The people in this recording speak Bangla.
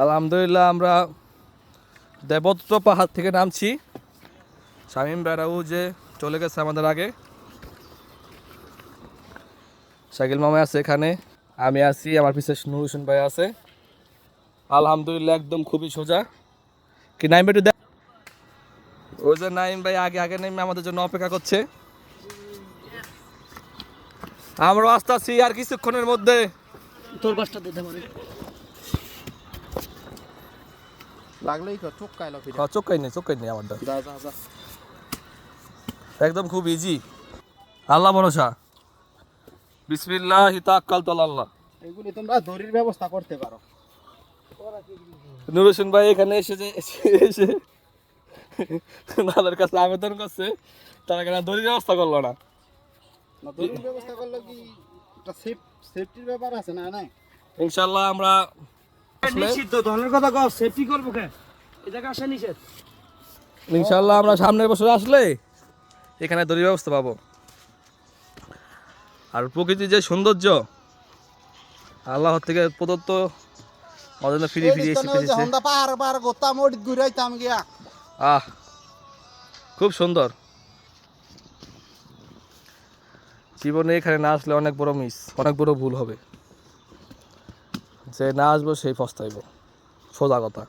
আলহামদুলিল্লাহ আমরা দেবত্র পাহাড় থেকে নামছি। শামীম বেড়াও যে চলে গেছে আমাদের আগে। শাকিল মামা আছে এখানে, আমি আছি, আমার পিছনে নুর হোসেন ভাই আছে। আলহামদুলিল্লাহ একদম খুবই সোজা। কি নাইম একটু দেখ, ওই যে নাইম ভাই আগে আগে নেমে আমাদের জন্য অপেক্ষা করছে। আমরা আসতেছি আর কিছুক্ষণের মধ্যে। তোর কষ্ট দিতে পারে লাগলেই চোখ কাইলো চোখ নেই আমারটা যা যা যা। একদম খুব ইজি। আল্লাহ ভরসা, বিসমিল্লাহি তাওয়াক্কালতু আলাল্লাহ। এগুলি তোমরা দড়ির ব্যবস্থা করতে পারো। নুর হোসেন ভাই এখানে এসে তাদের কাছে আবেদন করছে, তারা কেন দড়ির ব্যবস্থা করলো না। না দড়ির ব্যবস্থা করলে কি একটা সেফটির ব্যাপার আছে না? না ইনশাল্লাহ আমরা নিষিদ্ধ ধরনের কথা কও, সেফটি করবো কে? এই জায়গা আসা নিষেধ। ইনশাল্লাহ আমরা সামনের বছর আসলে এখানে দড়ির ব্যবস্থা পাবো। আর প্রকৃতির যে সৌন্দর্য আল্লাহ থেকে প্রদত্ত, আমাদের ফিরে ফিরে এসে পেয়েছে। হন্দা পাহাড় পাহাড় গোত্তাম ওটি ঘুরাইতাম গিয়া। আহ খুব সুন্দর। জীবনে এখানে না আসলে অনেক বড় অনেক বড় ভুল হবে। যে না আসবো সেই পস্তাইব, সোজা কথা।